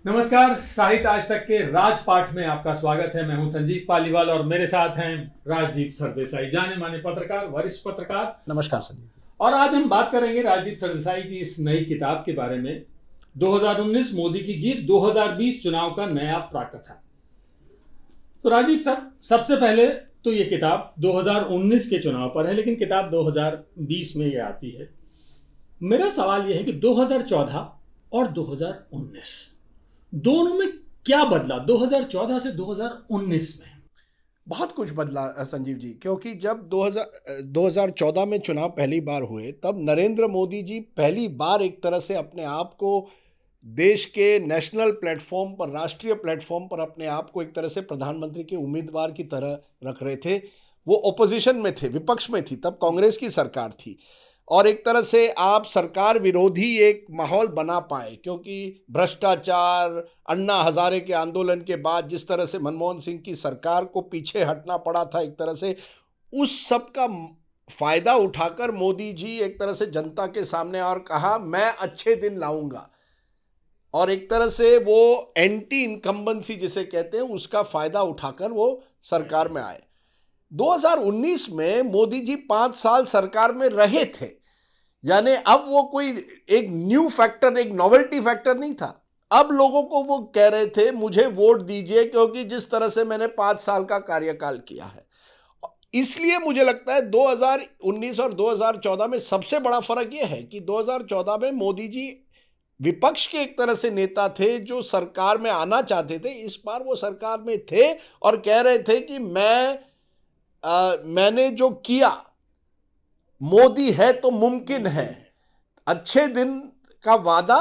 नमस्कार। साहित्य आज तक के राजपाठ में आपका स्वागत है। मैं हूं संजीव पालीवाल और मेरे साथ हैं राजदीप सरदेसाई, जाने माने पत्रकार, वरिष्ठ पत्रकार। नमस्कार संजीव। और आज हम बात करेंगे राजदीप सरदेसाई की इस नई किताब के बारे में, 2019 मोदी की जीत 2020 चुनाव का नया प्राकथा। तो राजीव सर, सबसे पहले तो ये किताब 2019 के चुनाव पर है, लेकिन किताब 2020 में ये आती है। मेरा सवाल यह है कि 2014 और 2019 दोनों में क्या बदला 2014 से 2019 में? बहुत कुछ बदला संजीव जी, क्योंकि जब 2014 में चुनाव पहली बार हुए तब नरेंद्र मोदी जी पहली बार एक तरह से अपने आप को देश के नेशनल प्लेटफॉर्म पर, राष्ट्रीय प्लेटफॉर्म पर अपने आप को एक तरह से प्रधानमंत्री के उम्मीदवार की तरह रख रहे थे। वो ओपोजिशन में थे, विपक्ष में थी, तब कांग्रेस की सरकार थी और एक तरह से आप सरकार विरोधी एक माहौल बना पाए, क्योंकि भ्रष्टाचार, अन्ना हजारे के आंदोलन के बाद जिस तरह से मनमोहन सिंह की सरकार को पीछे हटना पड़ा था, एक तरह से उस सब का फायदा उठाकर मोदी जी एक तरह से जनता के सामने और कहा मैं अच्छे दिन लाऊंगा, और एक तरह से वो एंटी इनकम्बेंसी जिसे कहते हैं उसका फायदा उठाकर वो सरकार में आए। 2019 में मोदी जी 5 साल सरकार में रहे थे, यानी अब वो कोई एक न्यू फैक्टर, एक नॉवेल्टी फैक्टर नहीं था। अब लोगों को वो कह रहे थे मुझे वोट दीजिए, क्योंकि जिस तरह से मैंने 5 साल का कार्यकाल किया है। इसलिए मुझे लगता है 2019 और 2014 में सबसे बड़ा फर्क यह है कि 2014 में मोदी जी विपक्ष के एक तरह से नेता थे जो सरकार में आना चाहते थे। इस बार वो सरकार में थे और कह रहे थे कि मैंने जो किया, मोदी है तो मुमकिन है, अच्छे दिन का वादा,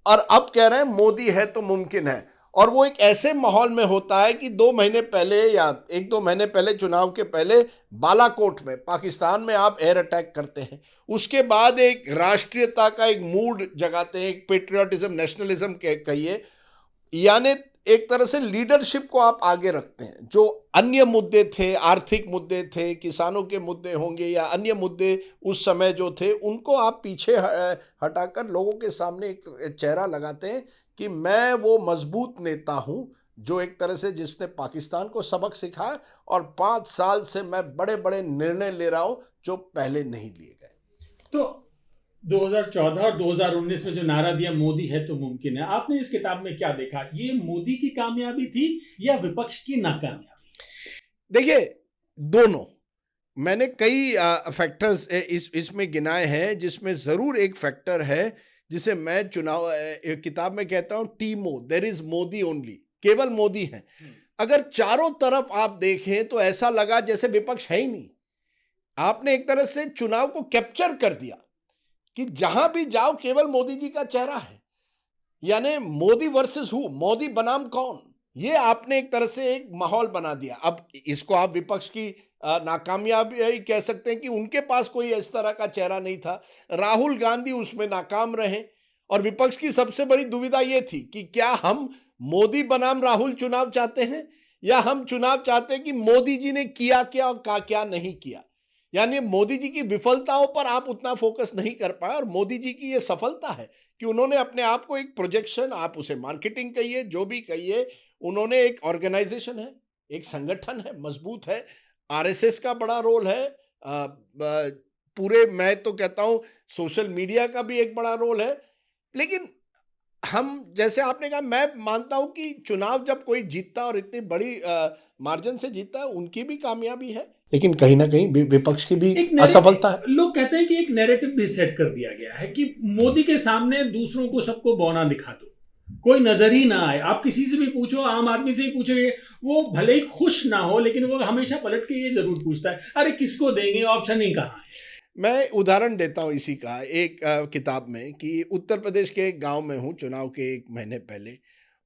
और अब कह रहे हैं मोदी है तो मुमकिन है। और वो एक ऐसे माहौल में होता है कि 2 महीने पहले या 1-2 महीने पहले, चुनाव के पहले, बालाकोट में, पाकिस्तान में आप एयर अटैक करते हैं, उसके बाद एक राष्ट्रीयता का एक मूड जगाते हैं, एक पेट्रियाटिज्म, नेशनलिज्म कहिए, यानी एक तरह से लीडरशिप को आप आगे रखते हैं। जो अन्य मुद्दे थे, आर्थिक मुद्दे थे, किसानों के मुद्दे होंगे या अन्य मुद्दे उस समय जो थे, उनको आप पीछे हटाकर लोगों के सामने एक चेहरा लगाते हैं कि मैं वो मजबूत नेता हूं जो एक तरह से जिसने पाकिस्तान को सबक सिखाया, और 5 साल से मैं बड़े बड़े निर्णय ले रहा हूं जो पहले नहीं लिए गए। तो 2014 और 2019 में जो नारा दिया मोदी है तो मुमकिन है, आपने इस किताब में क्या देखा? ये मोदी की कामयाबी थी या विपक्ष की नाकामयाबी? देखिए, दोनों, मैंने कई फैक्टर्स इसमें गिनाए हैं, जिसमें ज़रूर एक फैक्टर है जिसे मैं चुनाव किताब में कहता हूं टीमो, देयर इज मोदी ओनली, केवल मोदी है। अगर चारों तरफ आप देखें तो ऐसा लगा जैसे विपक्ष है ही नहीं। आपने एक तरह से चुनाव को कैप्चर कर दिया कि जहां भी जाओ केवल मोदी जी का चेहरा है, यानी मोदी वर्सेस हु, मोदी बनाम कौन, ये आपने एक तरह से एक माहौल बना दिया। अब इसको आप विपक्ष की नाकामयाबी कह सकते हैं कि उनके पास कोई इस तरह का चेहरा नहीं था। राहुल गांधी उसमें नाकाम रहे, और विपक्ष की सबसे बड़ी दुविधा यह थी कि क्या हम मोदी बनाम राहुल चुनाव चाहते हैं, या हम चुनाव चाहते हैं कि मोदी जी ने किया क्या और क्या नहीं किया। यानी मोदी जी की विफलताओं पर आप उतना फोकस नहीं कर पाए, और मोदी जी की यह सफलता है कि उन्होंने अपने आप को एक प्रोजेक्शन, आप उसे मार्केटिंग कहिए, जो भी कहिए, उन्होंने एक ऑर्गेनाइजेशन है, एक संगठन है, मजबूत है। आरएसएस का बड़ा रोल है, पूरे, मैं तो कहता हूं सोशल मीडिया का भी एक बड़ा रोल है। लेकिन हम, जैसे आपने कहा, मैं मानता हूं कि चुनाव जब कोई जीतता और इतनी बड़ी मार्जिन से जीतता है, उनकी भी कामयाबी है, लेकिन कहीं ना कहीं विपक्ष की भी एक असफलता है। लोग कहते हैं कि एक नैरेटिव भी सेट कर दिया गया है कि मोदी के सामने दूसरों को, सबको बौना दिखा दो, कोई नजर ही ना आए। आप किसी से भी पूछो, आम आदमी से ही पूछोगे, वो भले ही खुश ना हो लेकिन वो हमेशा पलट के ये जरूर पूछता है, अरे किसको देंगे, ऑप्शन ही कहाँ है। मैं उदाहरण देता हूँ इसी का, एक किताब में, कि उत्तर प्रदेश के एक गांव में हूँ चुनाव के 1 महीने पहले,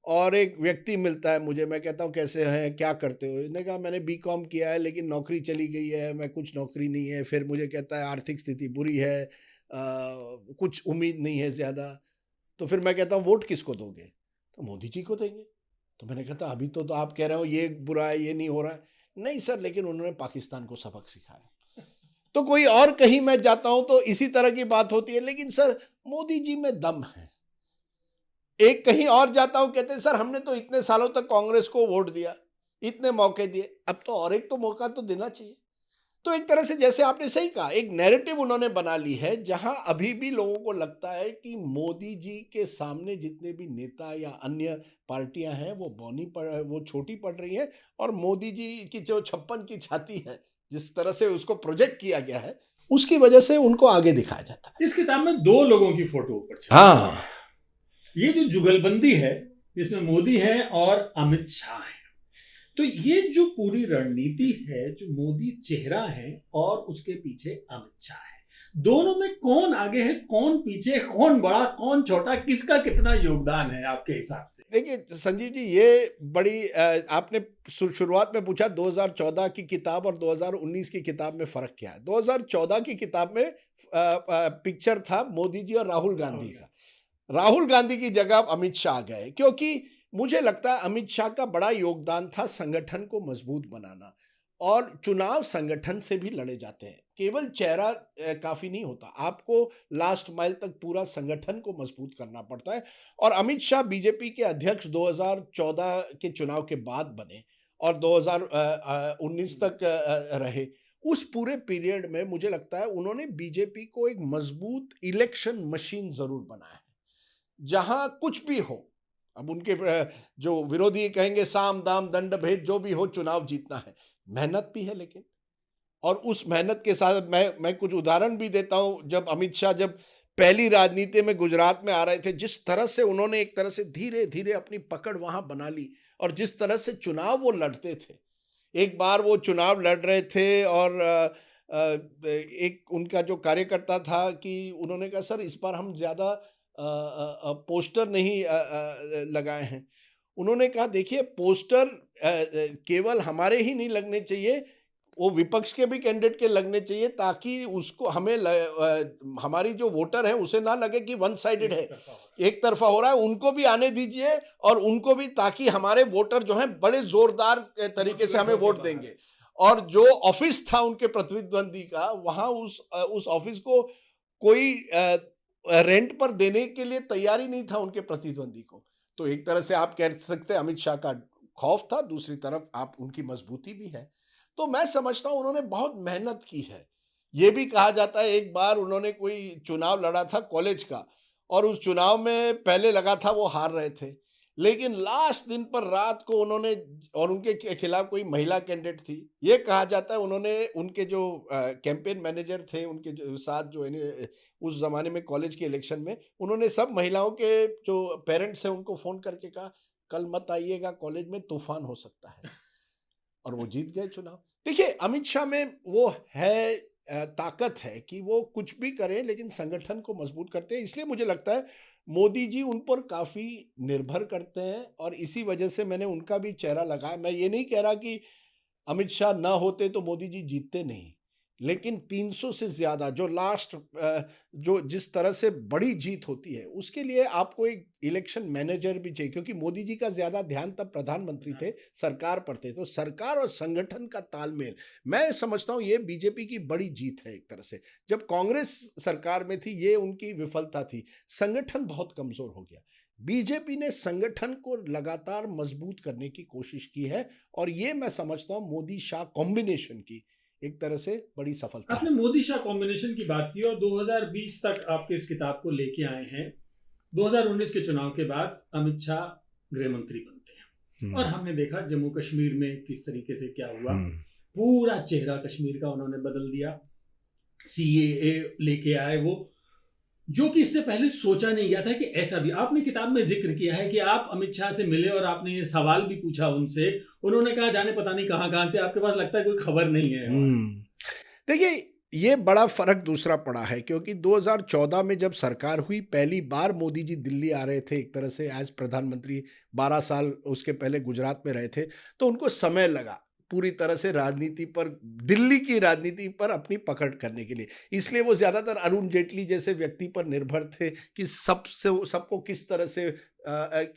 और एक व्यक्ति मिलता है मुझे। मैं कहता हूँ कैसे हैं, क्या करते हो? इसने कहा मैंने बीकॉम किया है लेकिन नौकरी चली गई है, मैं कुछ नौकरी नहीं है। फिर मुझे कहता है आर्थिक स्थिति बुरी है, कुछ उम्मीद नहीं है ज़्यादा। तो फिर मैं कहता हूँ वोट किसको दोगे? तो मोदी जी को देंगे। तो मैंने कहा अभी तो आप कह रहे हो ये बुरा है, ये नहीं हो रहा है। नहीं सर, लेकिन उन्होंने पाकिस्तान को सबक सिखाया। तो कोई और कहीं मैं जाता हूं तो इसी तरह की बात होती है, लेकिन सर मोदी जी में दम है। एक कहीं और जाता हूं, कहते हैं सर हमने तो इतने सालों तक कांग्रेस को वोट दिया, इतने मौके दिए, अब तो और एक तो मौका तो देना चाहिए। तो एक तरह से जैसे आपने सही कहा, एक नैरेटिव उन्होंने बना ली है जहां अभी भी लोगों को लगता है कि मोदी जी के सामने जितने भी नेता या अन्य पार्टियां हैं वो वो छोटी पड़ रही हैं, और मोदी जी की जो 56 की छाती है, जिस तरह से उसको प्रोजेक्ट किया गया है, उसकी वजह से उनको आगे दिखाया जाता है। इस किताब में दो लोगों की फोटो ऊपर छपी है। हाँ, ये जो जुगलबंदी है, जिसमें मोदी है और अमित शाह है, तो ये जो पूरी रणनीति है, जो मोदी चेहरा है और उसके पीछे अमित शाह है, दोनों में कौन आगे है, कौन पीछे, कौन बड़ा, कौन छोटा, किसका कितना योगदान है आपके हिसाब से? देखिए संजीव जी, ये बड़ी आपने शुरुआत में पूछा 2014 की किताब और 2019 की किताब में फर्क क्या है। 2014 की किताब में पिक्चर था मोदी जी और राहुल गांधी का। राहुल गांधी की जगह अब अमित शाह गए, क्योंकि मुझे लगता है अमित शाह का बड़ा योगदान था संगठन को मजबूत बनाना, और चुनाव संगठन से भी लड़े जाते हैं, केवल चेहरा काफी नहीं होता, आपको लास्ट माइल तक पूरा संगठन को मजबूत करना पड़ता है। और अमित शाह बीजेपी के अध्यक्ष 2014 के चुनाव के बाद बने और 2019 तक रहे। उस पूरे पीरियड में मुझे लगता है उन्होंने बीजेपी को एक मजबूत इलेक्शन मशीन जरूर बनाया है, जहां कुछ भी हो, अब उनके जो विरोधी कहेंगे साम दाम दंड भेद, जो भी हो चुनाव जीतना है, मेहनत भी है लेकिन, और उस मेहनत के साथ मैं कुछ उदाहरण भी देता हूं। जब अमित शाह जब पहली राजनीति में गुजरात में आ रहे थे, जिस तरह से उन्होंने एक तरह से धीरे धीरे अपनी पकड़ वहां बना ली, और जिस तरह से चुनाव वो लड़ते थे, एक बार वो चुनाव लड़ रहे थे और एक उनका जो कार्यकर्ता था कि उन्होंने कहा सर इस बार हम ज्यादा पोस्टर नहीं लगाए हैं। उन्होंने कहा देखिए पोस्टर केवल हमारे ही नहीं लगने चाहिए, वो विपक्ष के भी कैंडिडेट के लगने चाहिए, ताकि उसको हमारी जो वोटर है उसे ना लगे कि वन साइडेड है, एक तरफा हो रहा है, उनको भी आने दीजिए, और उनको भी, ताकि हमारे वोटर जो हैं बड़े जोरदार तरीके से हमें वोट देंगे। और जो ऑफिस था उनके प्रतिद्वंदी का, वहां उस ऑफिस को कोई रेंट पर देने के लिए तैयारी नहीं था उनके प्रतिद्वंदी को। तो एक तरह से आप कह सकते हैं अमित शाह का खौफ था, दूसरी तरफ आप उनकी मजबूती भी है। तो मैं समझता हूं उन्होंने बहुत मेहनत की है। ये भी कहा जाता है एक बार उन्होंने कोई चुनाव लड़ा था कॉलेज का, और उस चुनाव में पहले लगा था वो हार रहे थे, लेकिन लास्ट दिन पर रात को उन्होंने, और उनके खिलाफ कोई महिला कैंडिडेट थी, ये कहा जाता है उन्होंने, उनके जो कैंपेन मैनेजर थे उनके जो साथ जो उस जमाने में कॉलेज के इलेक्शन में, उन्होंने सब महिलाओं के जो पेरेंट्स हैं उनको फोन करके कहा कल मत आइएगा कॉलेज में, तूफान हो सकता है, और वो जीत गए चुनाव। देखिए अमित शाह में वो है, ताकत है कि वो कुछ भी करें लेकिन संगठन को मजबूत करते हैं, इसलिए मुझे लगता है मोदी जी उन पर काफी निर्भर करते हैं, और इसी वजह से मैंने उनका भी चेहरा लगाया। मैं ये नहीं कह रहा कि अमित शाह ना होते तो मोदी जी जीतते नहीं, लेकिन 300 से ज्यादा जो लास्ट जो जिस तरह से बड़ी जीत होती है, उसके लिए आपको एक इलेक्शन मैनेजर भी चाहिए, क्योंकि मोदी जी का ज्यादा ध्यान तब प्रधानमंत्री थे, सरकार पर थे, तो सरकार और संगठन का तालमेल, मैं समझता हूं ये बीजेपी की बड़ी जीत है एक तरह से। जब कांग्रेस सरकार में थी ये उनकी विफलता थी, संगठन बहुत कमजोर हो गया। बीजेपी ने संगठन को लगातार मजबूत करने की कोशिश की है, और ये मैं समझता हूं मोदी शाह कॉम्बिनेशन की एक तरह से बड़ी सफलता आपने है। मोदी शाह कॉम्बिनेशन की बात की और 2020 तक आपके इस किताब को लेके आए हैं। 2019 के चुनाव के बाद अमित शाह गृह मंत्री बनते हैं और हमने देखा जम्मू कश्मीर में किस तरीके से क्या हुआ, पूरा चेहरा कश्मीर का उन्होंने बदल दिया। सीएए लेके आए वो, जो कि इससे पहले सोचा नहीं गया था कि ऐसा भी। आपने किताब में जिक्र किया है कि आप अमित शाह से मिले और आपने ये सवाल भी पूछा उनसे, उन्होंने कहा जाने पता नहीं कहां कहां से, आपके पास लगता है कोई खबर नहीं है। देखिए ये बड़ा फर्क दूसरा पड़ा है, क्योंकि 2014 में जब सरकार हुई, पहली बार मोदी जी दिल्ली आ रहे थे एक तरह से एज प्रधानमंत्री, 12 साल उसके पहले गुजरात में रहे थे, तो उनको समय लगा पूरी तरह से राजनीति पर, दिल्ली की राजनीति पर अपनी पकड़ करने के लिए। इसलिए वो ज्यादातर अरुण जेटली जैसे व्यक्ति पर निर्भर थे कि सबको किस तरह से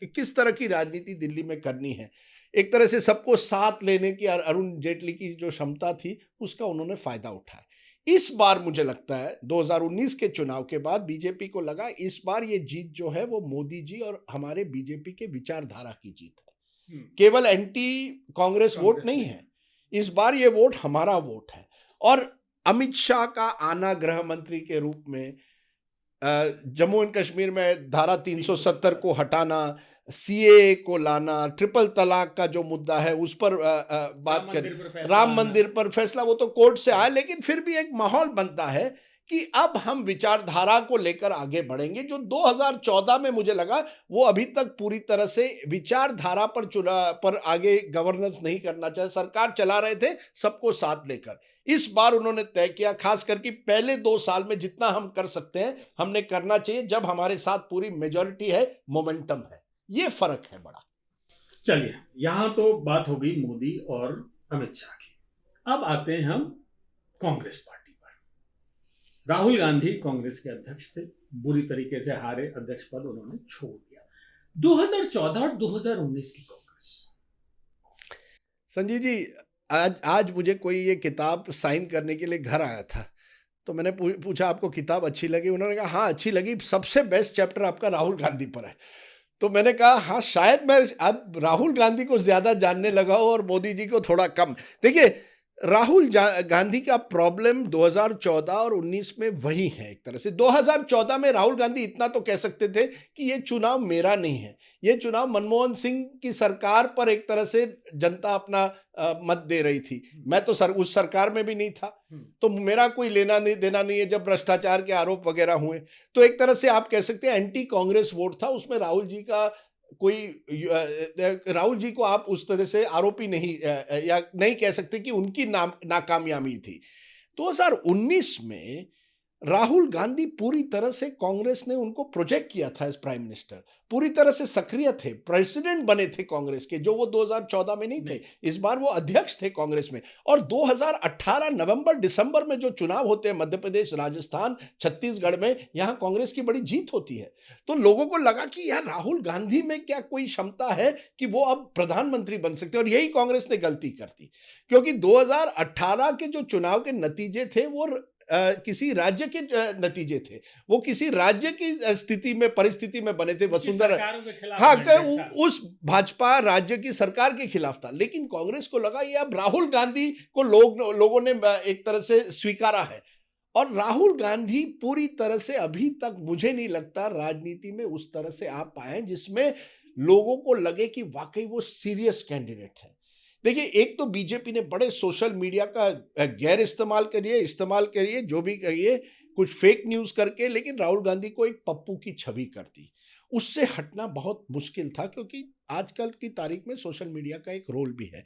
किस तरह की राजनीति दिल्ली में करनी है। एक तरह से सबको साथ लेने की अरुण जेटली की जो क्षमता थी उसका उन्होंने फायदा उठाया। इस बार मुझे लगता है 2019 के चुनाव के बाद बीजेपी को लगा इस बार ये जीत जो है वो मोदी जी और हमारे बीजेपी के विचारधारा की जीत है, केवल एंटी कांग्रेस वोट नहीं है, इस बार ये वोट हमारा वोट है। और अमित शाह का आना गृह मंत्री के रूप में, जम्मू एंड कश्मीर में धारा 370 को हटाना, सीए को लाना, ट्रिपल तलाक का जो मुद्दा है उस पर बात करें, राम मंदिर पर फैसला, वो तो कोर्ट से आया, लेकिन फिर भी एक माहौल बनता है कि अब हम विचारधारा को लेकर आगे बढ़ेंगे। जो 2014 में मुझे लगा वो अभी तक पूरी तरह से विचारधारा पर आगे गवर्नेंस नहीं करना चाहिए, सरकार चला रहे थे सबको साथ लेकर। इस बार उन्होंने तय किया, खास करके पहले 2 साल में जितना हम कर सकते हैं हमने करना चाहिए, जब हमारे साथ पूरी मेजॉरिटी है, मोमेंटम है। ये फर्क है बड़ा। चलिए, यहां तो बात हो गई मोदी और अमित शाह की। अब आते हैं हम कांग्रेस पार्टी पर। राहुल गांधी कांग्रेस के अध्यक्ष थे, बुरी तरीके से हारे, अध्यक्ष पद उन्होंने छोड़ दिया। 2014 और 2019 की कांग्रेस। संजीव जी, आज मुझे कोई ये किताब साइन करने के लिए घर आया था, तो मैंने पूछा आपको किताब अच्छी लगी? उन्होंने कहा हाँ अच्छी लगी, सबसे बेस्ट चैप्टर आपका राहुल गांधी पर है। तो मैंने कहा हाँ शायद मैं अब राहुल गांधी को ज्यादा जानने लगा हूं और मोदी जी को थोड़ा कम। देखिए, राहुल गांधी का प्रॉब्लम 2014 और 19 में वही है। एक तरह से 2014 में राहुल गांधी इतना तो कह सकते थे कि ये चुनाव मेरा नहीं है, ये चुनाव मनमोहन सिंह की सरकार पर एक तरह से जनता अपना मत दे रही थी। मैं तो उस सरकार में भी नहीं था, तो मेरा कोई लेना नहीं देना नहीं है जब भ्रष्टाचार के आरोप वगैरह हुए। तो एक तरह से आप कह सकते हैं एंटी कांग्रेस वोट था उसमें। राहुल जी का कोई, राहुल जी को आप उस तरह से आरोपी नहीं या नहीं कह सकते कि उनकी नाकामयाबी थी। 2019 में राहुल गांधी पूरी तरह से, कांग्रेस ने उनको प्रोजेक्ट किया था एज प्राइम मिनिस्टर, पूरी तरह से सक्रिय थे, प्रेसिडेंट बने थे कांग्रेस के, जो वो 2014 में नहीं थे। इस बार वो अध्यक्ष थे कांग्रेस में। और 2018 नवंबर दिसंबर में जो चुनाव होते हैं मध्य प्रदेश, राजस्थान, छत्तीसगढ़ में, यहां कांग्रेस की बड़ी जीत होती है। तो लोगों को लगा कि यार राहुल गांधी में क्या कोई क्षमता है कि वो अब प्रधानमंत्री बन सकते हैं। और यही कांग्रेस ने गलती कर दी, क्योंकि 2018 के जो चुनाव के नतीजे थे वो किसी राज्य के नतीजे थे, वो किसी राज्य की स्थिति में, परिस्थिति में बने थे। वसुंधरा, हाँ, उस भाजपा राज्य की सरकार के खिलाफ था। लेकिन कांग्रेस को लगा ये अब राहुल गांधी को लोगों ने एक तरह से स्वीकारा है। और राहुल गांधी पूरी तरह से अभी तक मुझे नहीं लगता राजनीति में उस तरह से आ पाए जिसमें लोगों को लगे कि वाकई वो सीरियस कैंडिडेट है। देखिए, एक तो बीजेपी ने बड़े सोशल मीडिया का गैर इस्तेमाल करिए, जो भी करिए, कुछ फेक न्यूज करके, लेकिन राहुल गांधी को एक पप्पू की छवि कर दी। उससे हटना बहुत मुश्किल था, क्योंकि आजकल की तारीख में सोशल मीडिया का एक रोल भी है।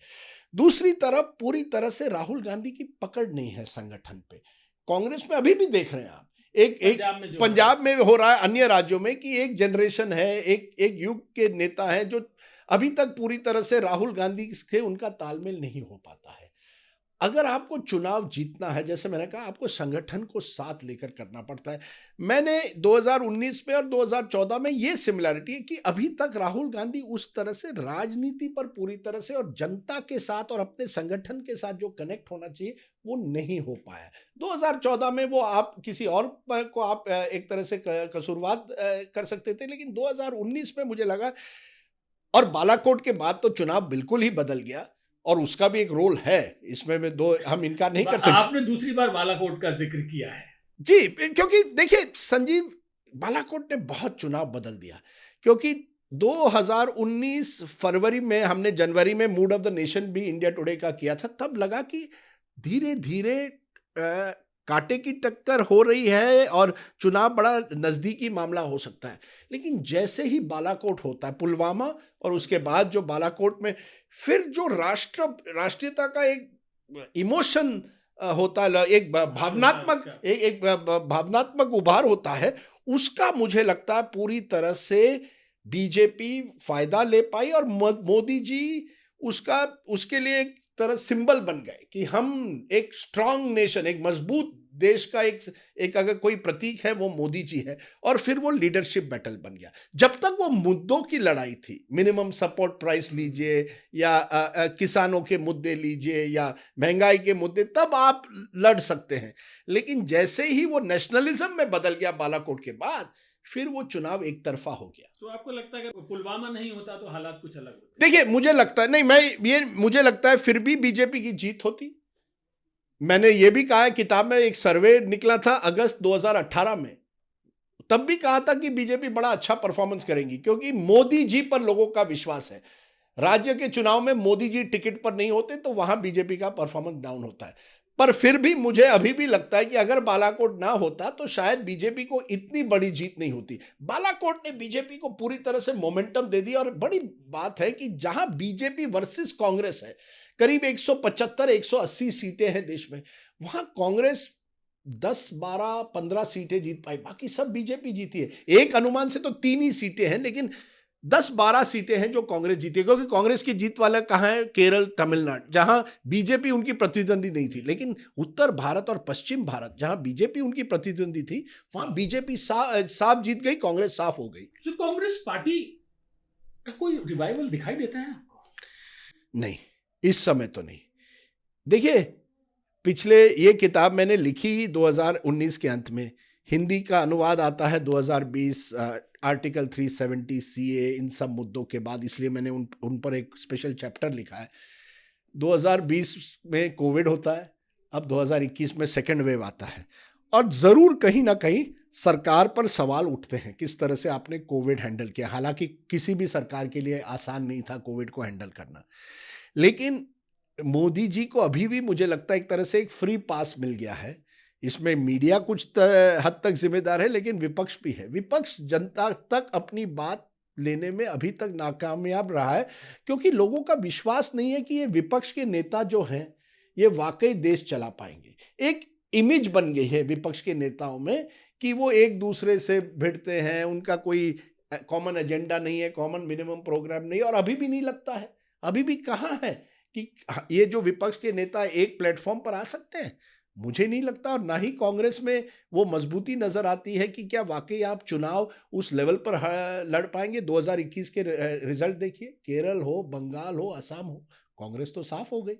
दूसरी तरफ पूरी तरह से राहुल गांधी की पकड़ नहीं है संगठन पे। कांग्रेस में अभी भी देख रहे हैं आप, एक पंजाब में हो रहा है, अन्य राज्यों में, कि एक जनरेशन है, एक युग के नेता है जो अभी तक पूरी तरह से राहुल गांधी से उनका तालमेल नहीं हो पाता है। अगर आपको चुनाव जीतना है, जैसे मैंने कहा, आपको संगठन को साथ लेकर करना पड़ता है। मैंने 2019 में और 2014 में ये सिमिलैरिटी है कि अभी तक राहुल गांधी उस तरह से राजनीति पर पूरी तरह से और जनता के साथ और अपने संगठन के साथ जो कनेक्ट होना चाहिए वो नहीं हो पाया। 2014 में वो आप किसी और को आप एक तरह से कसूरवार कर सकते थे, लेकिन 2019 में मुझे लगा, और बालाकोट के बाद तो चुनाव बिल्कुल ही बदल गया, और उसका भी एक रोल है इसमें, हम इनकार नहीं कर सकते। आपने दूसरी बार बालाकोट का जिक्र किया है जी, क्योंकि देखिए संजीव, बालाकोट ने बहुत चुनाव बदल दिया। क्योंकि 2019 फरवरी में हमने जनवरी में मूड ऑफ द नेशन भी इंडिया टुडे का किया था, तब लगा कि धीरे धीरे कांटे की टक्कर हो रही है और चुनाव बड़ा नजदीकी मामला हो सकता है। लेकिन जैसे ही बालाकोट होता है, पुलवामा, और उसके बाद जो बालाकोट में फिर जो राष्ट्रीयता का एक इमोशन होता है, एक भावनात्मक उभार होता है, उसका मुझे लगता है पूरी तरह से बीजेपी फायदा ले पाई। और मोदी जी उसके लिए एक तरह सिंबल बन गए कि हम एक स्ट्रांग नेशन, एक मजबूत देश का एक अगर कोई प्रतीक है वो मोदी जी है, और फिर वो लीडरशिप बैटल बन गया। जब तक वो मुद्दों की लड़ाई थी, मिनिमम सपोर्ट प्राइस लीजिए या किसानों के मुद्दे लीजिए या महंगाई के मुद्दे, तब आप लड़ सकते हैं। लेकिन जैसे ही वो नेशनलिज्म में बदल गया बालाकोट के बाद, फिर वो चुनाव एक तरफा हो गया। तो आपको लगता है कि पुलवामा नहीं होता तो हालात कुछ अलग होते? देखिए, मुझे लगता है नहीं, मुझे लगता है फिर भी बीजेपी की जीत होती। मैंने ये भी कहा है, किताब में एक सर्वे निकला था अगस्त 2018 में, तब भी कहा था कि बीजेपी बड़ा अच्छा परफॉर्मेंस करेंगी, क्योंकि मोदी जी पर लोगों का विश्वास है। राज्य के चुनाव में मोदी जी टिकट पर नहीं होते तो वहां बीजेपी का परफॉर्मेंस डाउन होता है। पर फिर भी मुझे अभी भी लगता है कि अगर बालाकोट ना होता तो शायद बीजेपी को इतनी बड़ी जीत नहीं होती। बालाकोट ने बीजेपी को पूरी तरह से मोमेंटम दे दिया। और बड़ी बात है कि जहां बीजेपी वर्सेस कांग्रेस है, करीब 175-180 सीटें हैं देश में, वहां कांग्रेस 10, 12, 15 सीटें जीत पाई, बाकी सब बीजेपी जीती है। एक अनुमान से तो 3 ही सीटें हैं, लेकिन 10-12 सीटें हैं जो कांग्रेस जीती है, क्योंकि कांग्रेस की जीत वाला कहां है? केरल, तमिलनाडु, जहां बीजेपी उनकी प्रतिद्वंदी नहीं थी। लेकिन उत्तर भारत और पश्चिम भारत, जहां बीजेपी उनकी प्रतिद्वंदी थी, वहां बीजेपी साफ जीत गई, कांग्रेस साफ हो गई। तो कांग्रेस पार्टी का कोई रिवाइवल दिखाई देता है आपको? नहीं, इस समय तो नहीं। देखिए, पिछले ये किताब मैंने लिखी 2019 के अंत में, हिंदी का अनुवाद आता है 2020, आर्टिकल 370 सीए, इन सब मुद्दों के बाद, इसलिए मैंने उन पर एक स्पेशल चैप्टर लिखा है। 2020 में कोविड होता है, अब 2021 में सेकेंड वेव आता है, और ज़रूर कहीं ना कहीं सरकार पर सवाल उठते हैं किस तरह से आपने कोविड हैंडल किया। हालांकि किसी भी सरकार के लिए आसान नहीं था कोविड को हैंडल करना, लेकिन मोदी जी को अभी भी मुझे लगता है एक तरह से एक फ्री पास मिल गया है। इसमें मीडिया कुछ हद तक जिम्मेदार है, लेकिन विपक्ष भी है। विपक्ष जनता तक अपनी बात लेने में अभी तक नाकामयाब रहा है, क्योंकि लोगों का विश्वास नहीं है कि ये विपक्ष के नेता जो हैं ये वाकई देश चला पाएंगे। एक इमेज बन गई है विपक्ष के नेताओं में कि वो एक दूसरे से भिड़ते हैं, उनका कोई कॉमन एजेंडा नहीं है, कॉमन मिनिमम प्रोग्राम नहीं है। और अभी भी नहीं लगता है, अभी भी कहाँ है कि ये जो विपक्ष के नेता एक प्लेटफॉर्म पर आ सकते हैं। मुझे नहीं लगता, और ना ही कांग्रेस में वो मजबूती नजर आती है कि क्या वाकई आप चुनाव उस लेवल पर लड़ पाएंगे। 2021 के रिजल्ट देखिए, केरल हो, बंगाल हो, असम हो, कांग्रेस तो साफ हो गई।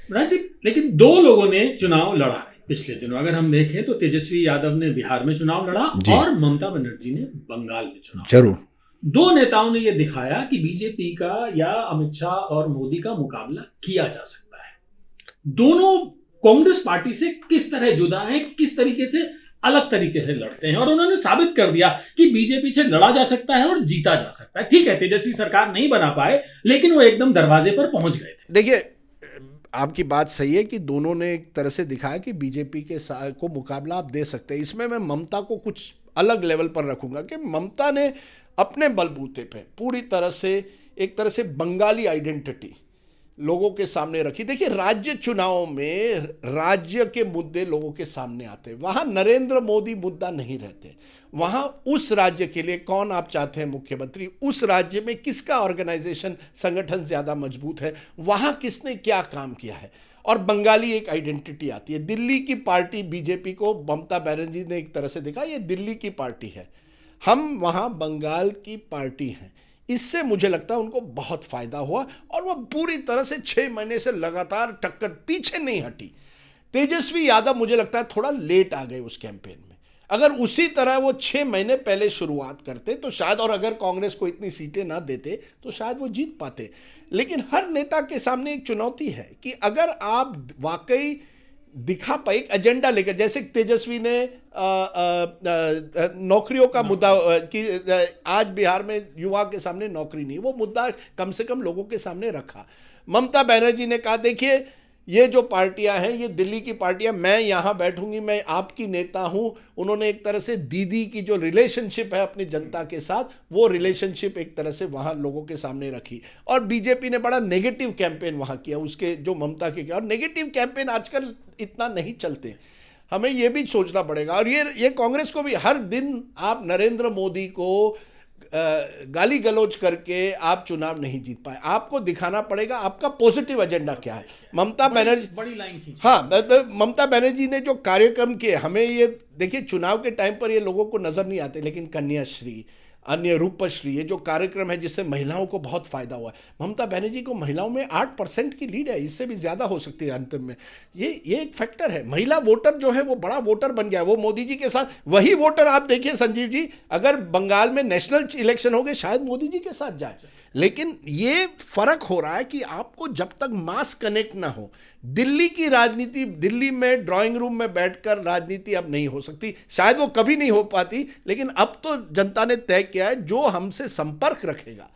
राजीव, लेकिन 2 लोगों ने चुनाव लड़ा है पिछले दिनों। अगर हम देखें तो तेजस्वी यादव ने बिहार में चुनाव लड़ा और ममता बनर्जी ने बंगाल में चुनाव। जरूर 2 नेताओं ने यह दिखाया कि बीजेपी का या अमित शाह और मोदी का मुकाबला किया जा सकता है। दोनों कांग्रेस पार्टी से किस तरह जुदा है, किस तरीके से अलग तरीके से लड़ते हैं, और उन्होंने साबित कर दिया कि बीजेपी से लड़ा जा सकता है और जीता जा सकता है। ठीक है, तेजस्वी सरकार नहीं बना पाए, लेकिन वो एकदम दरवाजे पर पहुंच गए थे। देखिए, आपकी बात सही है कि दोनों ने एक तरह से दिखाया कि बीजेपी के को मुकाबला आप दे सकते हैं। इसमें मैं ममता को कुछ अलग लेवल पर रखूंगा कि ममता ने अपने बलबूते पे पूरी तरह से एक तरह से बंगाली आइडेंटिटी लोगों के सामने रखी। देखिए, राज्य चुनाव में राज्य के मुद्दे लोगों के सामने आते हैं, वहां नरेंद्र मोदी मुद्दा नहीं रहते। वहां उस राज्य के लिए कौन आप चाहते हैं मुख्यमंत्री, उस राज्य में किसका ऑर्गेनाइजेशन संगठन ज्यादा मजबूत है, वहां किसने क्या काम किया है, और बंगाली एक आइडेंटिटी आती है। दिल्ली की पार्टी बीजेपी को ममता बनर्जी ने एक तरह से देखा, ये दिल्ली की पार्टी है, हम वहां बंगाल की पार्टी हैं। इससे मुझे लगता है उनको बहुत फायदा हुआ, और वो पूरी तरह से 6 महीने से लगातार टक्कर पीछे नहीं हटी। तेजस्वी यादव मुझे लगता है थोड़ा लेट आ गए उस कैंपेन में। अगर उसी तरह वो 6 महीने पहले शुरुआत करते तो शायद, और अगर कांग्रेस को इतनी सीटें ना देते तो शायद वो जीत पाते। लेकिन हर नेता के सामने एक चुनौती है कि अगर आप वाकई दिखा पाए एक एजेंडा लेकर, जैसे तेजस्वी ने नौकरियों का मुद्दा कि आज बिहार में युवा के सामने नौकरी नहीं, वो मुद्दा कम से कम लोगों के सामने रखा। ममता बनर्जी ने कहा, देखिए ये जो पार्टियां हैं ये दिल्ली की पार्टियां, मैं यहां बैठूंगी, मैं आपकी नेता हूं। उन्होंने एक तरह से दीदी की जो रिलेशनशिप है अपनी जनता के साथ, वो रिलेशनशिप एक तरह से वहां लोगों के सामने रखी। और बीजेपी ने बड़ा नेगेटिव कैंपेन वहां किया उसके जो ममता के किया। और नेगेटिव कैंपेन आजकल इतना नहीं चलते, हमें ये भी सोचना पड़ेगा। और ये कांग्रेस को भी, हर दिन आप नरेंद्र मोदी को गाली गलौज करके आप चुनाव नहीं जीत पाए। आपको दिखाना पड़ेगा आपका पॉजिटिव एजेंडा क्या है। ममता बनर्जी बड़ी लाइन खींची। हाँ, ममता बनर्जी ने जो कार्यक्रम किए, हमें ये देखिए चुनाव के टाइम पर ये लोगों को नजर नहीं आते, लेकिन कन्याश्री, अन्य रूपश्री, ये जो कार्यक्रम है जिससे महिलाओं को बहुत फायदा हुआ है। ममता बनर्जी को महिलाओं में 8% की लीड है, इससे भी ज्यादा हो सकती है अंतिम में। ये एक फैक्टर है। महिला वोटर जो है वो बड़ा वोटर बन गया है। वो मोदी जी के साथ वही वोटर, आप देखिए संजीव जी, अगर बंगाल में नेशनल इलेक्शन हो गए शायद मोदी जी के साथ जाए। लेकिन ये फर्क हो रहा है कि आपको जब तक मास कनेक्ट ना हो, दिल्ली की राजनीति, दिल्ली में ड्राइंग रूम में बैठकर राजनीति अब नहीं हो सकती, शायद वो कभी नहीं हो पाती, लेकिन अब तो जनता ने तय किया है जो हमसे संपर्क रखेगा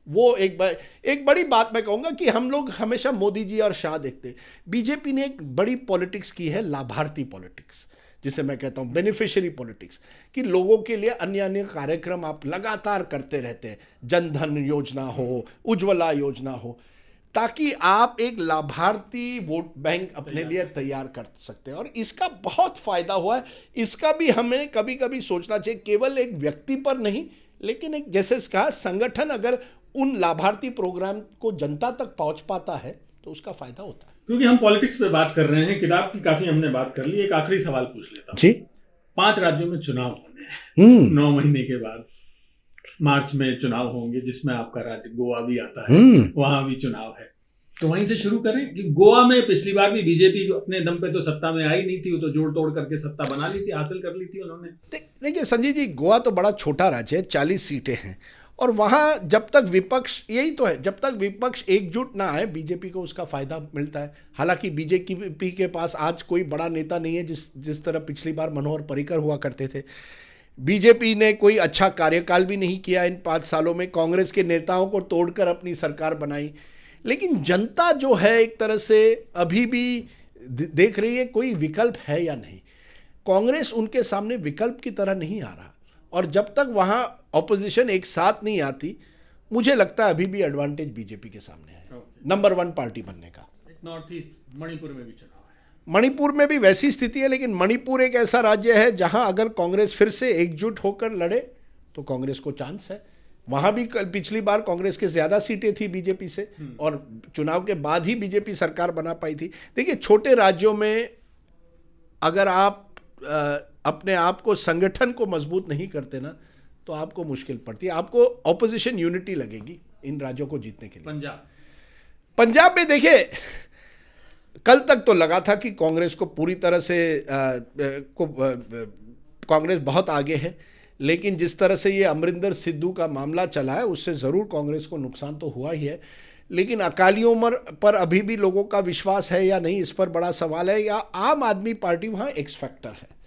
वो एक बड़ी बात मैं कहूंगा कि हम लोग हमेशा मोदी जी और शाह देखते। बीजेपी ने एक बड़ी पॉलिटिक्स की है, लाभार्थी पॉलिटिक्स, जिसे मैं कहता हूं बेनिफिशियरी पॉलिटिक्स, कि लोगों के लिए अन्य अन्य कार्यक्रम आप लगातार करते रहते हैं। जनधन योजना हो, उज्ज्वला योजना हो, ताकि आप एक लाभार्थी वोट बैंक अपने लिए तैयार कर सकते हैं। और इसका बहुत फायदा हुआ है। इसका भी हमें कभी कभी सोचना चाहिए, केवल एक व्यक्ति पर नहीं, लेकिन एक जैसे कहा संगठन अगर उन लाभार्थी प्रोग्राम को जनता तक पहुंच पाता है तो उसका फायदा होता है। क्योंकि हम पॉलिटिक्स पे बात कर रहे हैं, किताब की काफी हमने बात कर ली, एक आखिरी सवाल पूछ लेता हूं जी। 5 राज्यों में चुनाव होने हैं 9 महीने के बाद, मार्च में चुनाव होंगे, जिसमें आपका राज्य गोवा भी आता है, वहां भी चुनाव है। तो वहीं से शुरू करें कि गोवा में पिछली बार भी बीजेपी अपने दम पे तो सत्ता में आई नहीं थी, वो तो जोड़ तोड़ करके सत्ता बना ली थी, हासिल कर ली थी उन्होंने। देखिए संजीव जी, गोवा तो बड़ा छोटा राज्य है, 40 सीटें हैं, और वहां जब तक विपक्ष, यही तो है, जब तक विपक्ष एकजुट ना आए बीजेपी को उसका फायदा मिलता है। हालांकि बीजेपी के पास आज कोई बड़ा नेता नहीं है जिस तरह पिछली बार मनोहर पर्रिकर हुआ करते थे। बीजेपी ने कोई अच्छा कार्यकाल भी नहीं किया इन 5 सालों में, कांग्रेस के नेताओं को तोड़कर अपनी सरकार बनाई। लेकिन जनता जो है एक तरह से अभी भी देख रही है कोई विकल्प है या नहीं। कांग्रेस उनके सामने विकल्प की तरह नहीं आ रहा, और जब तक वहां ऑपोजिशन एक साथ नहीं आती, मुझे लगता है अभी भी एडवांटेज बीजेपी के सामने है नंबर 1 पार्टी बनने का। नॉर्थ ईस्ट मणिपुर में भी चुनाव है, मणिपुर में भी वैसी स्थिति है, लेकिन मणिपुर एक ऐसा राज्य है जहां अगर कांग्रेस फिर से एकजुट होकर लड़े तो कांग्रेस को चांस है। वहां भी पिछली बार कांग्रेस के ज्यादा सीटें थी बीजेपी से, और चुनाव के बाद ही बीजेपी सरकार बना पाई थी। देखिए छोटे राज्यों में अगर आप अपने आप को, संगठन को मजबूत नहीं करते ना, तो आपको मुश्किल पड़ती है। आपको ऑपोजिशन यूनिटी लगेगी इन राज्यों को जीतने के लिए। पंजाब में देखिए, कल तक तो लगा था कि कांग्रेस को पूरी तरह से कांग्रेस बहुत आगे है, लेकिन जिस तरह से ये अमरिंदर सिद्धू का मामला चला है उससे ज़रूर कांग्रेस को नुकसान तो हुआ ही है। लेकिन अकालियों पर अभी भी लोगों का विश्वास है या नहीं, इस पर बड़ा सवाल है। या आम आदमी पार्टी वहाँ एक्स फैक्टर है।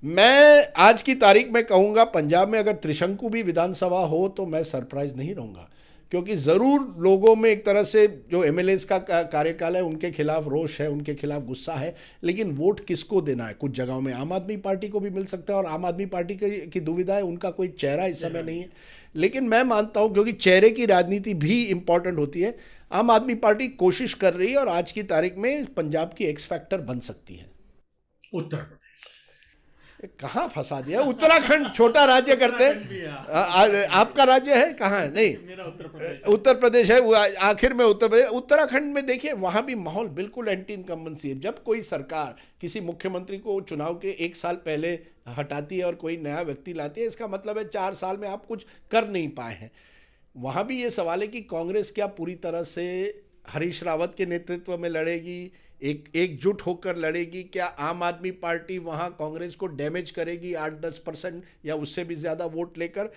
मैं आज की तारीख में कहूँगा पंजाब में अगर त्रिशंकु भी विधानसभा हो तो मैं सरप्राइज नहीं रहूँगा, क्योंकि ज़रूर लोगों में एक तरह से जो एमएलएस का कार्यकाल है उनके खिलाफ रोष है, उनके खिलाफ गुस्सा है, लेकिन वोट किसको देना है। कुछ जगहों में आम आदमी पार्टी को भी मिल सकता है, और आम आदमी पार्टी की दुविधा है, उनका कोई चेहरा इस समय नहीं है। लेकिन मैं मानता हूं, क्योंकि चेहरे की राजनीति भी इंपॉर्टेंट होती है, आम आदमी पार्टी कोशिश कर रही है और आज की तारीख में पंजाब की एक्स फैक्टर बन सकती है। उत्तर प्रदेश कहाँ फंसा दिया, उत्तराखंड छोटा राज्य करते हैं। आपका राज्य है कहाँ है? नहीं, मेरा उत्तर प्रदेश है, वो आखिर में उत्तर प्रदेश। उत्तराखंड में देखिए वहां भी माहौल बिल्कुल एंटी इनकम्बेंसी है। जब कोई सरकार किसी मुख्यमंत्री को चुनाव के 1 साल पहले हटाती है और कोई नया व्यक्ति लाती है, इसका मतलब है 4 साल में आप कुछ कर नहीं पाए हैं। वहां भी ये सवाल है कि कांग्रेस क्या पूरी तरह से हरीश रावत के नेतृत्व में लड़ेगी, एकजुट होकर लड़ेगी? क्या आम आदमी पार्टी वहां कांग्रेस को डैमेज करेगी 8-10% या उससे भी ज्यादा वोट लेकर?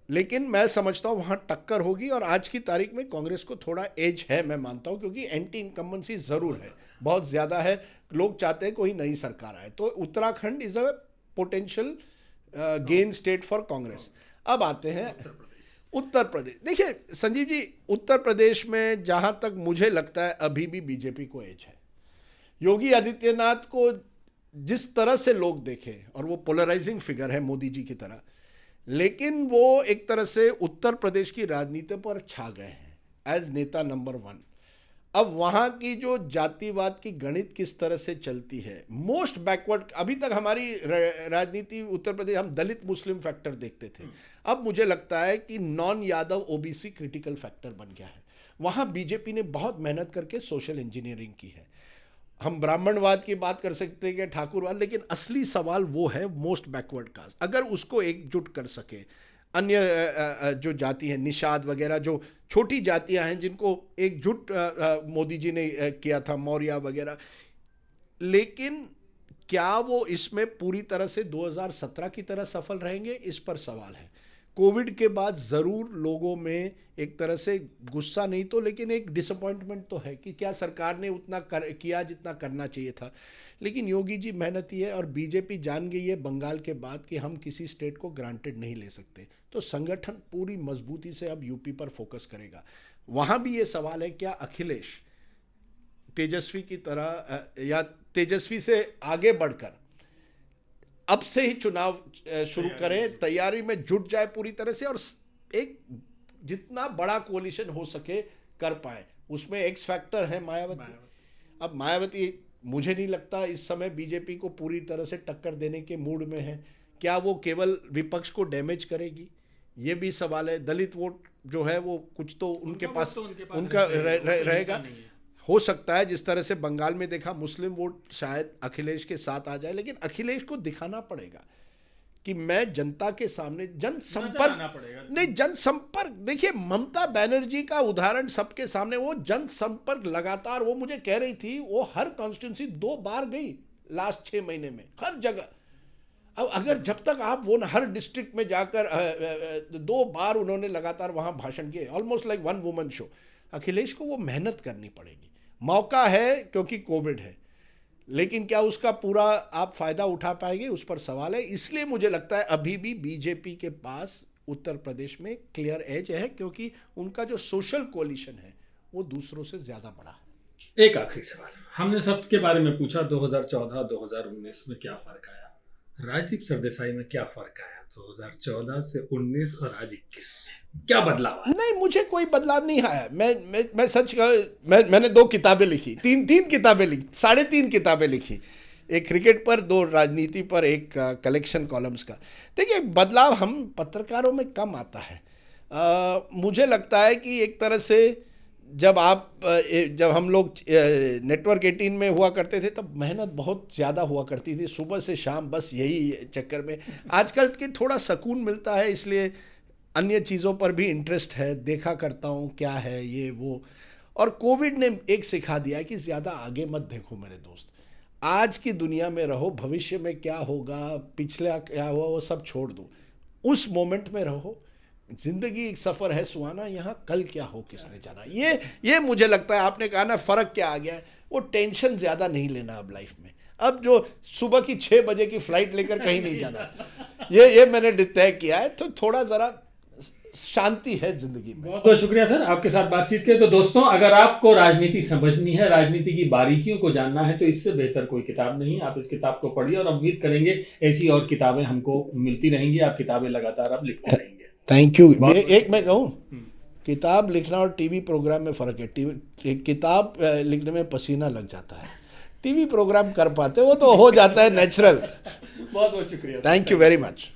लेकिन मैं समझता हूं वहां टक्कर होगी, और आज की तारीख में कांग्रेस को थोड़ा एज है, मैं मानता हूं, क्योंकि एंटी इनकम्बेंसी जरूर है, बहुत ज्यादा है। लोग चाहते हैं कोई नई सरकार आए। तो Uttarakhand is a potential gain state for Congress. अब आते हैं उत्तर प्रदेश। देखिए संजीव जी, उत्तर प्रदेश में जहां तक मुझे लगता है अभी भी बीजेपी को एज है। योगी आदित्यनाथ को जिस तरह से लोग देखें, और वो पोलराइजिंग फिगर है मोदी जी की तरह, लेकिन वो एक तरह से उत्तर प्रदेश की राजनीति पर छा गए हैं एज नेता नंबर 1। अब वहाँ की जो जातिवाद की गणित किस तरह से चलती है, मोस्ट बैकवर्ड, अभी तक हमारी राजनीति उत्तर प्रदेश हम दलित मुस्लिम फैक्टर देखते थे, अब मुझे लगता है कि non Yadav OBC critical factor बन गया है। वहाँ बीजेपी ने बहुत मेहनत करके सोशल इंजीनियरिंग की है। हम ब्राह्मणवाद की बात कर सकते हैं कि ठाकुरवाद, लेकिन असली सवाल वो है मोस्ट बैकवर्ड कास्ट, अगर उसको एकजुट कर सके, अन्य जो जाति है निषाद वगैरह, जो छोटी जातियां हैं जिनको एकजुट मोदी जी ने किया था, मौर्य वगैरह, लेकिन क्या वो इसमें पूरी तरह से 2017 की तरह सफल रहेंगे, इस पर सवाल है। कोविड के बाद ज़रूर लोगों में एक तरह से गुस्सा नहीं तो लेकिन एक डिसअपॉइंटमेंट तो है कि क्या सरकार ने उतना किया जितना करना चाहिए था। लेकिन योगी जी मेहनती है और बीजेपी जान गई है बंगाल के बाद कि हम किसी स्टेट को ग्रांटेड नहीं ले सकते, तो संगठन पूरी मजबूती से अब यूपी पर फोकस करेगा। वहाँ भी ये सवाल है क्या अखिलेश तेजस्वी की तरह या तेजस्वी से आगे बढ़कर अब से ही चुनाव शुरू करें, तैयारी में जुट जाए पूरी तरह से और एक जितना बड़ा कोलिशन हो सके कर पाए। उसमें एक्स फैक्टर है मायावती। अब मायावती मुझे नहीं लगता इस समय बीजेपी को पूरी तरह से टक्कर देने के मूड में है। क्या वो केवल विपक्ष को डैमेज करेगी, ये भी सवाल है। दलित वोट जो है वो कुछ तो उनके पास उनका रहेगा। हो सकता है जिस तरह से बंगाल में देखा मुस्लिम वोट शायद अखिलेश के साथ आ जाए, लेकिन अखिलेश को दिखाना पड़ेगा कि मैं जनता के सामने जनसंपर्क नहीं, जनसंपर्क देखिए, ममता बनर्जी का उदाहरण सबके सामने, वो जनसंपर्क लगातार, वो मुझे कह रही थी वो हर कॉन्स्टिट्यूंसी 2 बार गई लास्ट 6 महीने में, हर जगह। अब अगर जब तक आप वो हर डिस्ट्रिक्ट में जाकर 2 बार उन्होंने लगातार वहां भाषण किए, almost like 1 woman show. Akhilesh को वो मेहनत करनी पड़ेगी। मौका है क्योंकि कोविड है, लेकिन क्या उसका पूरा आप फायदा उठा पाएंगे, उस पर सवाल है। इसलिए मुझे लगता है अभी भी बीजेपी के पास उत्तर प्रदेश में क्लियर एज है, क्योंकि उनका जो सोशल कोलिशन है वो दूसरों से ज्यादा बड़ा है। एक आखिरी सवाल, हमने सबके बारे में पूछा 2014-2019 में क्या फर्क आया, राजदीप सरदेसाई में क्या फर्क आया 2014 से 19 और आज 21 में क्या बदलाव आया? नहीं, मुझे कोई बदलाव नहीं आया। मैं सच कहा, मैंने 2 किताबें लिखी, 3 किताबें लिखी, 3.5 किताबें लिखी, एक क्रिकेट पर, 2 राजनीति पर, एक कलेक्शन कॉलम्स का। देखिए बदलाव हम पत्रकारों में कम आता है। मुझे लगता है कि एक तरह से जब हम लोग नेटवर्क 18 में हुआ करते थे तब मेहनत बहुत ज़्यादा हुआ करती थी, सुबह से शाम बस यही चक्कर में। आजकल के थोड़ा सुकून मिलता है, इसलिए अन्य चीज़ों पर भी इंटरेस्ट है, देखा करता हूँ क्या है ये वो। और कोविड ने एक सिखा दिया है कि ज़्यादा आगे मत देखो मेरे दोस्त, आज की दुनिया में रहो, भविष्य में क्या होगा, पिछला क्या हुआ वो सब छोड़ दो, उस मोमेंट में रहो। जिंदगी एक सफ़र है सुहाना, यहाँ कल क्या हो किसने जाना। ये मुझे लगता है, आपने कहा ना फ़र्क क्या आ गया है, वो टेंशन ज़्यादा नहीं लेना अब लाइफ में। अब जो सुबह की 6 बजे की फ्लाइट लेकर कहीं नहीं जाना, ये मैंने तय किया है, तो थोड़ा ज़रा शांति है जिंदगी में। बहुत बहुत शुक्रिया सर आपके साथ बातचीत के। तो दोस्तों, अगर आपको राजनीति समझनी है, राजनीति की बारीकियों को जानना है, तो इससे बेहतर कोई किताब नहीं। आप इस किताब को पढ़िए और उम्मीद करेंगे ऐसी और किताबें हमको मिलती रहेंगी, आप किताबें लगातार आप लिखते रहेंगे। Thank you. एक मैं कहूँ, किताब लिखना और टीवी प्रोग्राम में फ़र्क है। किताब लिखने में पसीना लग जाता है, टीवी प्रोग्राम कर पाते वो तो हो जाता है नेचुरल। बहुत बहुत शुक्रिया। Thank you very much.